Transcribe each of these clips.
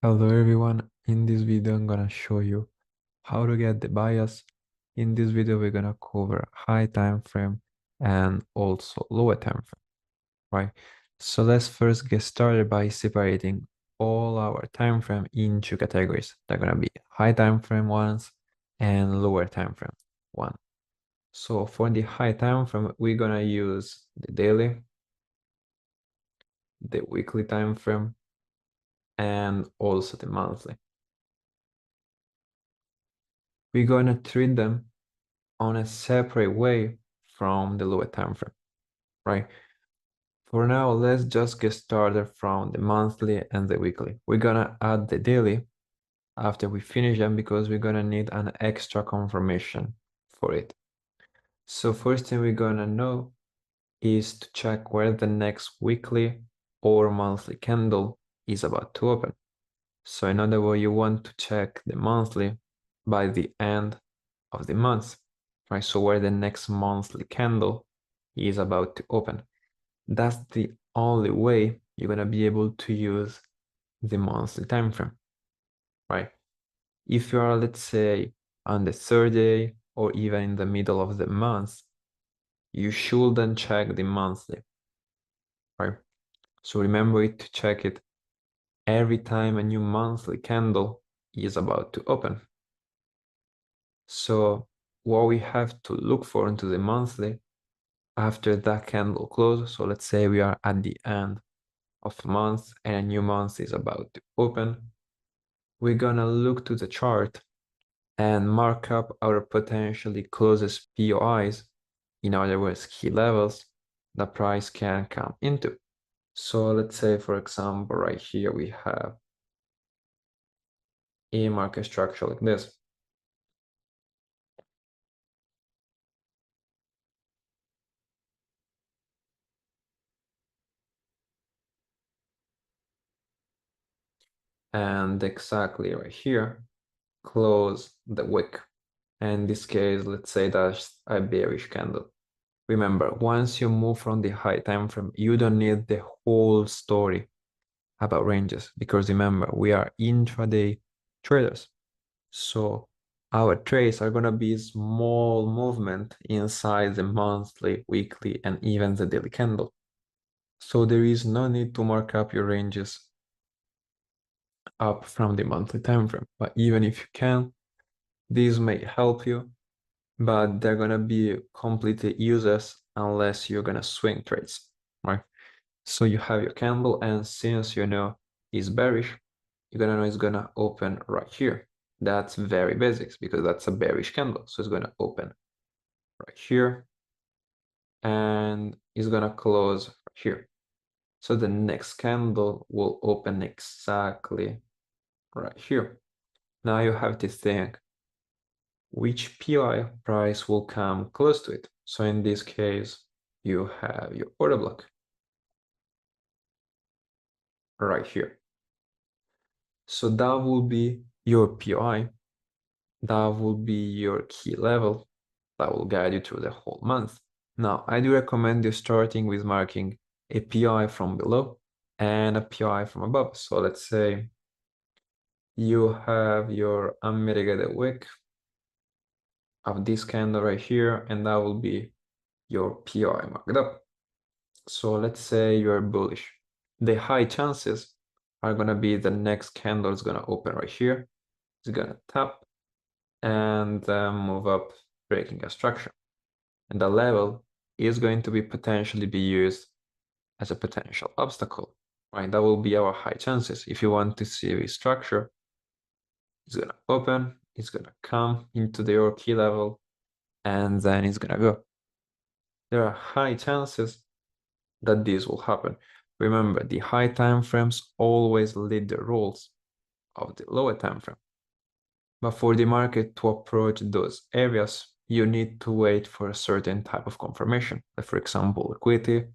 Hello everyone, in this video I'm gonna show you how to get the bias. In this video we're gonna cover high time frame and also lower time frame, right? So let's first get started by separating all our time frame into categories. They're gonna be high time frame ones and lower time frame one. So for the high time frame, we're gonna use the daily, the weekly time frame, and also the monthly. We're gonna treat them on a separate way from the lower time frame, right? For now, let's just get started from the monthly and the weekly. We're gonna add the daily after we finish them because we're gonna need an extra confirmation for it. So first thing we're gonna know is to check where the next weekly or monthly candle is about to open. So in other words, you want to check the monthly by the end of the month, right? So where the next monthly candle is about to open. That's the only way you're gonna be able to use the monthly time frame, right? If you are, let's say, on the third day or even in the middle of the month, you shouldn't check the monthly, right? So remember to check it every time a new monthly candle is about to open. So what we have to look for into the monthly after that candle close. So let's say we are at the end of a month and a new month is about to open. We're gonna look to the chart and mark up our potentially closest POIs, in other words, key levels the price can come into. So let's say, for example, right here we have a market structure like this. And exactly right here, close the wick. And in this case, let's say that's a bearish candle. Remember, once you move from the high time frame, you don't need the whole story about ranges because remember, we are intraday traders. So our trades are gonna be small movement inside the monthly, weekly, and even the daily candle. So there is no need to mark up your ranges up from the monthly time frame. But even if you can, these may help you, but they're gonna be completely useless unless you're gonna swing trades, right? So you have your candle, and since you know it's bearish, you're gonna know it's gonna open right here. That's very basics because that's a bearish candle. So it's gonna open right here and it's gonna close right here. So the next candle will open exactly right here. Now you have to think which PI price will come close to it. So in this case, you have your order block right here. So that will be your PI. That will be your key level that will guide you through the whole month. Now, I do recommend you starting with marking a PI from below and a PI from above. So let's say you have your unmitigated wick of this candle right here, and that will be your PI marked up. So let's say you're bullish. The high chances are gonna be the next candle is gonna open right here. It's gonna tap and move up, breaking a structure. And the level is going to be potentially be used as a potential obstacle, right? That will be our high chances. If you want to see a structure, it's gonna open, it's gonna come into your key level, and then it's gonna go. There are high chances that this will happen. Remember, the high time frames always lead the rules of the lower time frame. But for the market to approach those areas, you need to wait for a certain type of confirmation, like for example, liquidity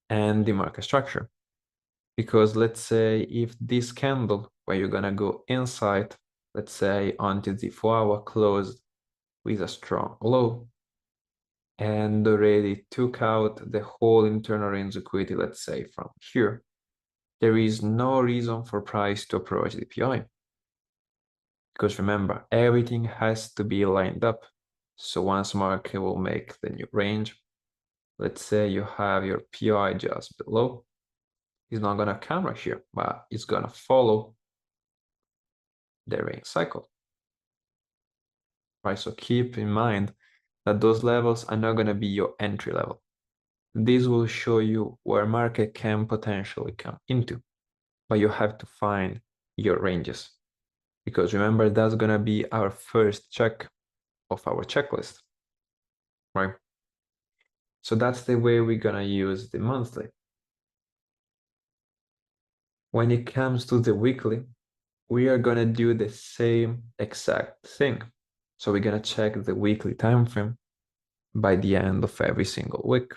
and the market structure. Because let's say if this candle where you're gonna go inside, let's say until the 4-hour closed with a strong low and already took out the whole internal range liquidity, let's say from here, there is no reason for price to approach the PI. Because remember, everything has to be lined up. So once market will make the new range, let's say you have your PI just below, it's not gonna come right here, but it's gonna follow the range cycle. Right, so keep in mind that those levels are not gonna be your entry level. This will show you where market can potentially come into, but you have to find your ranges. Because remember, that's gonna be our first check of our checklist, right? So that's the way we're gonna use the monthly. When it comes to the weekly, we are gonna do the same exact thing. So we're gonna check the weekly time frame by the end of every single week.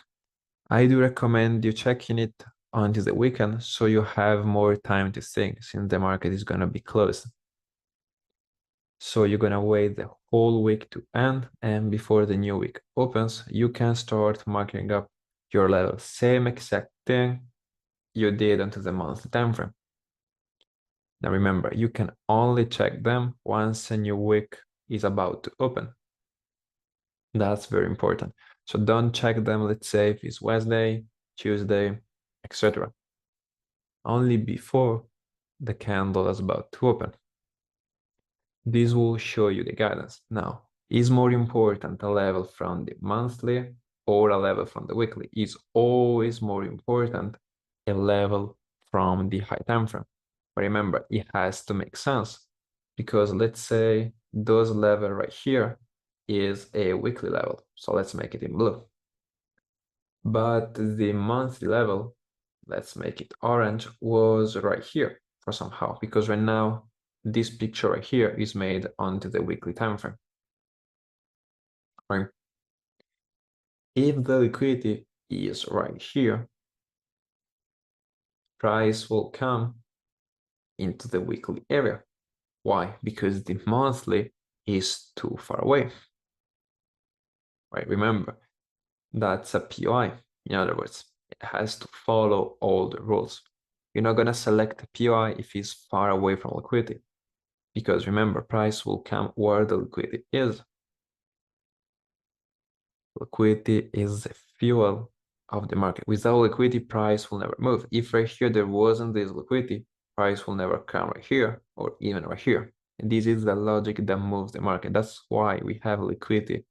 I do recommend you checking it until the weekend so you have more time to think since the market is gonna be closed. So you're gonna wait the whole week to end, and before the new week opens, you can start marking up your level. Same exact thing you did until the monthly time frame. Now remember, you can only check them once a new week is about to open. That's very important. So don't check them, let's say if it's Wednesday, Tuesday, etc. Only before the candle is about to open. This will show you the guidance. Now, is more important a level from the monthly or a level from the weekly? Is always more important a level from the high time frame. But remember, it has to make sense because let's say those level right here is a weekly level. So let's make it in blue. But the monthly level, let's make it orange, was right here for somehow, because right now this picture right here is made onto the weekly time frame. Right? If the liquidity is right here, price will come into the weekly area. Why? Because the monthly is too far away. Right? Remember, that's a POI. In other words, it has to follow all the rules. You're not gonna select a POI if it's far away from liquidity. Because remember, price will come where the liquidity is. Liquidity is the fuel of the market. Without liquidity, price will never move. If right here there wasn't this liquidity, price will never come right here or even right here. And this is the logic that moves the market. That's why we have liquidity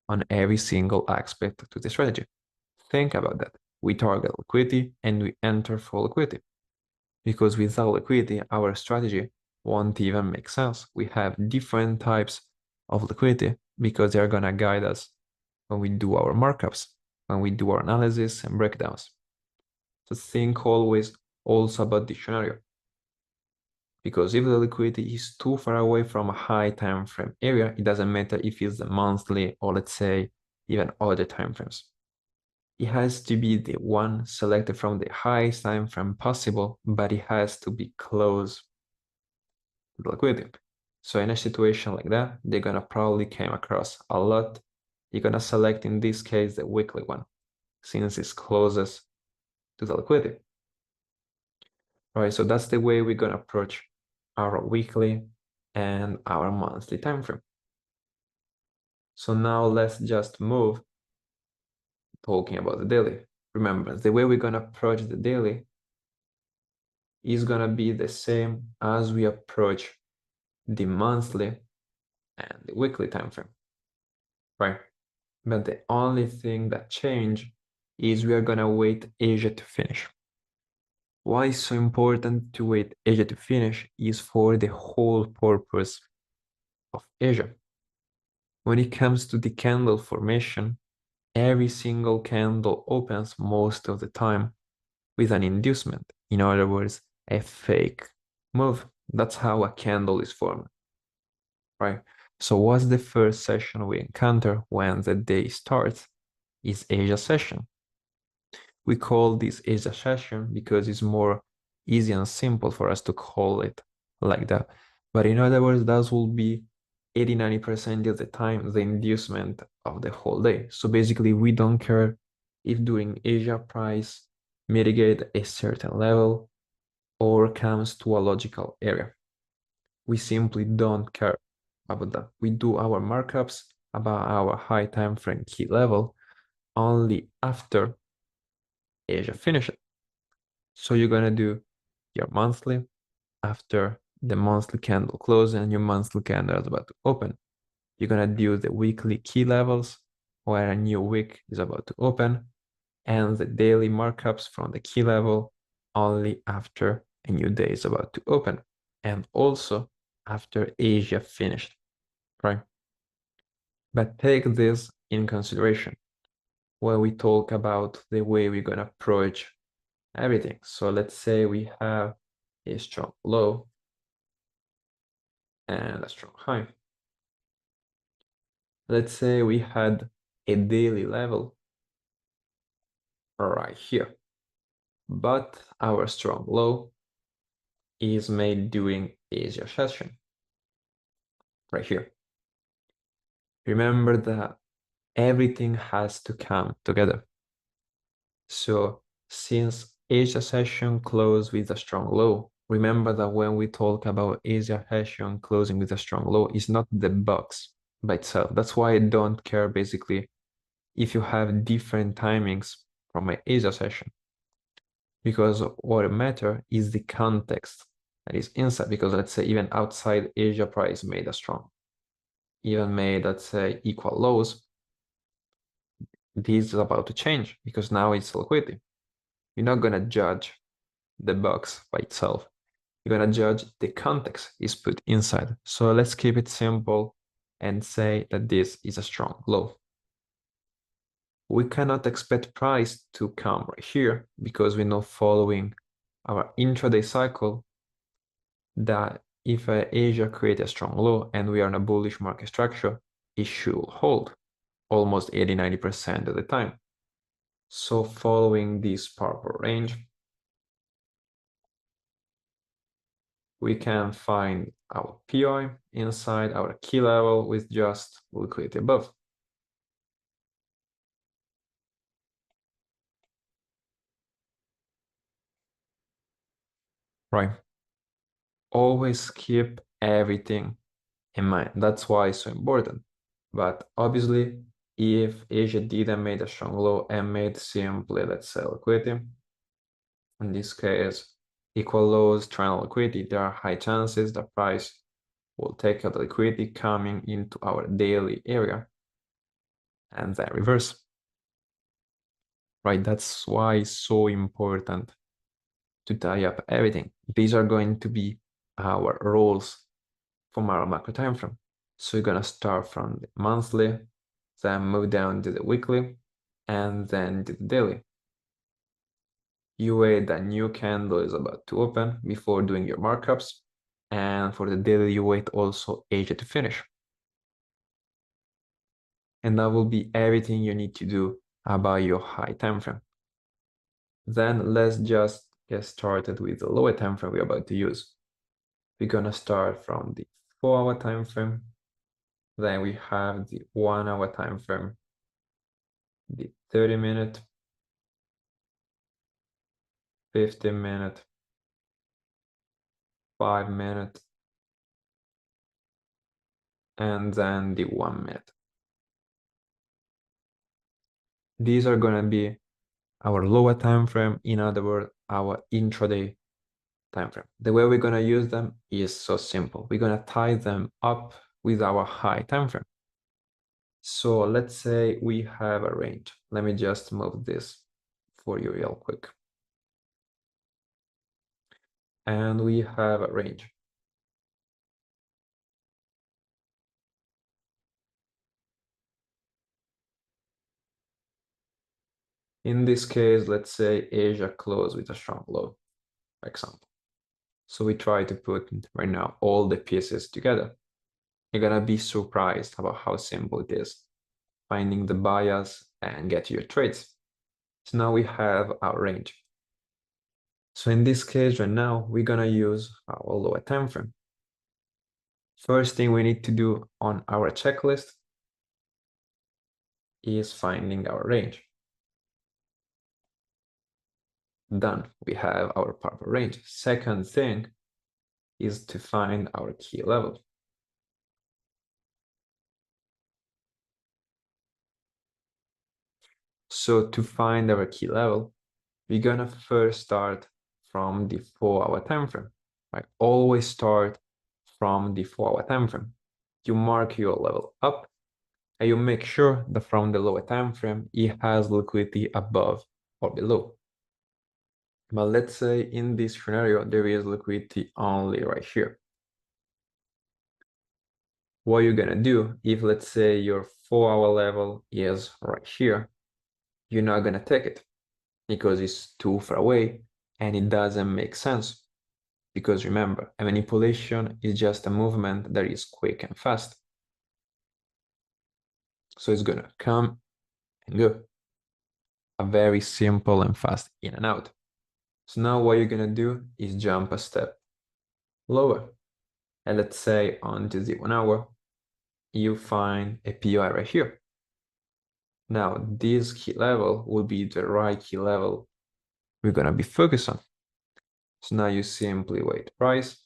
on every single aspect to the strategy. Think about that. We target liquidity and we enter for liquidity. Because without liquidity, our strategy won't even make sense. We have different types of liquidity because they're gonna guide us when we do our markups, when we do our analysis and breakdowns. So think always also about the scenario. Because if the liquidity is too far away from a high time frame area, it doesn't matter if it's the monthly or let's say even other time frames. It has to be the one selected from the highest time frame possible, but it has to be close to the liquidity. So in a situation like that, they're gonna probably come across a lot. You're gonna select in this case the weekly one, since it's closest to the liquidity. All right, so that's the way we're gonna approach our weekly and our monthly time frame. So now let's just move talking about the daily. Remember, the way we're gonna approach the daily is gonna be the same as we approach the monthly and the weekly time frame, right? But the only thing that changed is we are gonna wait Asia to finish. Why it's so important to wait Asia to finish is for the whole purpose of Asia. When it comes to the candle formation, every single candle opens most of the time with an inducement. In other words, a fake move. That's how a candle is formed, right? So what's the first session we encounter when the day starts? Is Asia session. We call this Asia session because it's more easy and simple for us to call it like that. But in other words, that will be 80-90% of the time the inducement of the whole day. So basically, we don't care if during Asia price mitigate a certain level or comes to a logical area. We simply don't care about that. We do our markups about our high time frame key level only after Asia finishes. So you're gonna do your monthly after the monthly candle closes and your monthly candle is about to open. You're gonna do the weekly key levels where a new week is about to open, and the daily markups from the key level only after a new day is about to open, and also after Asia finished, right? But take this in consideration when we talk about the way we're gonna approach everything. So let's say we have a strong low and a strong high. Let's say we had a daily level right here, but our strong low is made during Asia session right here. Remember that everything has to come together. So since Asia session closed with a strong low, remember that when we talk about Asia session closing with a strong low, it's not the box by itself. That's why I don't care basically if you have different timings from my Asia session, because what matters is the context that is inside. Because let's say even outside Asia price made a strong, even made, let's say, equal lows, this is about to change because now it's liquidity. You're not gonna judge the box by itself. You're gonna judge the context is put inside. So let's keep it simple and say that this is a strong low. We cannot expect price to come right here because we're not following our intraday cycle that if Asia creates a strong low and we are in a bullish market structure, it should hold almost 80-90% of the time. So following this purple range, we can find our PI inside our key level with just liquidity above. Right. Always keep everything in mind. That's why it's so important. But obviously, if Asia didn't make a strong low and made simply, let's say, liquidity, in this case, equal lows, triangle liquidity, there are high chances the price will take out the liquidity coming into our daily area and then reverse. Right? That's why it's so important to tie up everything. These are going to be our roles from our macro time frame. So you're gonna start from the monthly, then move down to the weekly, and then to the daily. You wait that new candle is about to open before doing your markups. And for the daily, you wait also Asia to finish. And that will be everything you need to do about your high time frame. Then let's just get started with the lower time frame we're about to use. We're gonna start from the 4-hour time frame. Then we have the 1-hour time frame, the 30-minute, 15-minute, 5-minute, and then the 1-minute. These are gonna be our lower time frame, in other words, our intraday time frame. The way we're gonna use them is so simple. We're gonna tie them up with our high time frame. So let's say we have a range. Let me just move this for you real quick. And we have a range. In this case, let's say Asia closed with a strong low, for example. So we try to put right now all the pieces together. You're gonna be surprised about how simple it is finding the bias and get your trades. So now we have our range. So in this case right now, we're gonna use our lower time frame. First thing we need to do on our checklist is finding our range. Done. We have our purple range. Second thing is to find our key level. So to find our key level, we're gonna first start from the 4-hour time frame. Right? Always start from the 4-hour time frame. You mark your level up, and you make sure that from the lower time frame it has liquidity above or below. But let's say in this scenario there is liquidity only right here. What you're gonna do if, let's say, your 4-hour level is right here, you're not gonna take it because it's too far away and it doesn't make sense. Because remember, a manipulation is just a movement that is quick and fast. So it's gonna come and go. A very simple and fast in and out. So now what you're gonna do is jump a step lower. And let's say onto the 1 hour, you find a PI right here. Now this key level will be the right key level we're gonna be focused on. So now you simply wait price,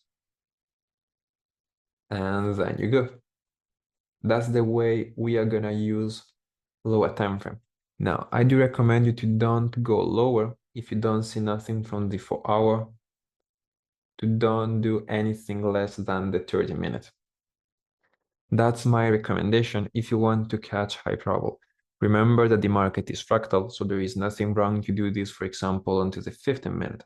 and then you go. That's the way we are gonna use lower time frame. Now, I do recommend you to don't go lower if you don't see nothing from the 4-hour, to don't do anything less than the 30-minute. That's my recommendation if you want to catch high probable. Remember that the market is fractal, so there is nothing wrong to do this, for example, until the 15-minute.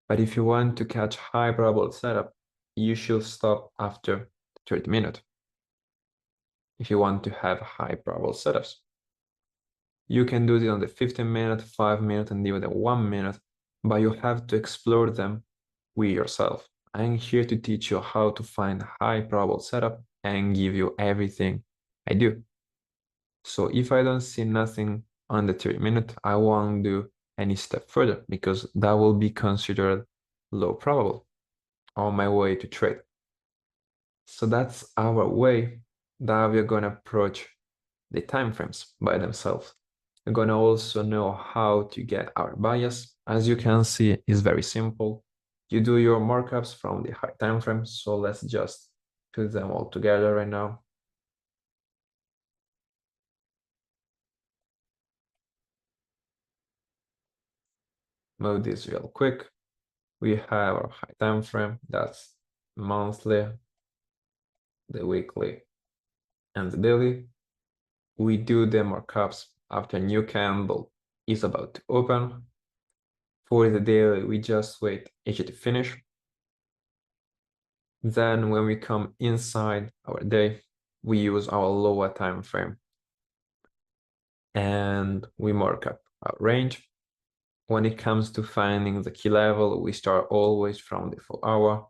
But if you want to catch high probable setup, you should stop after 30-minute. If you want to have high probable setups, you can do it on the 15-minute, 5-minute, and even the 1 minute, but you have to explore them with yourself. I'm here to teach you how to find high probable setup and give you everything I do. So if I don't see nothing on the 30-minute, I won't do any step further because that will be considered low probable on my way to trade. So that's our way that we're gonna approach the timeframes by themselves. We're gonna also know how to get our bias. As you can see, it's very simple. You do your markups from the high time frame. So let's just put them all together right now. Move this real quick. We have our high time frame, that's monthly, the weekly, and the daily. We do the markups after new candle is about to open. For the daily, we just wait each to finish. Then when we come inside our day, we use our lower time frame and we mark up our range. When it comes to finding the key level, we start always from the 4-hour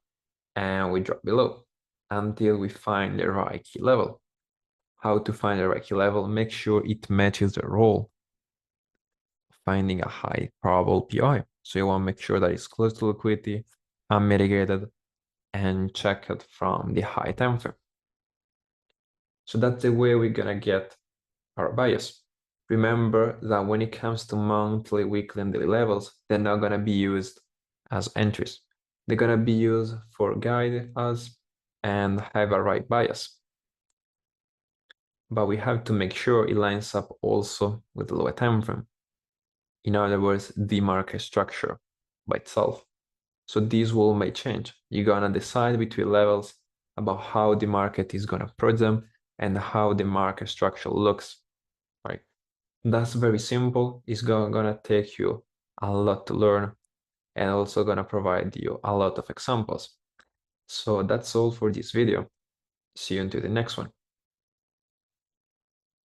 and we drop below until we find the right key level. How to find the right key level? Make sure it matches the role. Finding a high probable PI. So you want to make sure that it's close to liquidity, unmitigated, and check it from the high time frame. So that's the way we're gonna get our bias. Remember that when it comes to monthly, weekly, and daily levels, they're not gonna be used as entries. They're gonna be used for guide us and have a right bias. But we have to make sure it lines up also with the lower time frame. In other words, the market structure by itself. So these will may change. You're gonna decide between levels about how the market is gonna approach them and how the market structure looks, right? That's very simple. It's gonna take you a lot to learn and also gonna provide you a lot of examples. So that's all for this video. See you into the next one.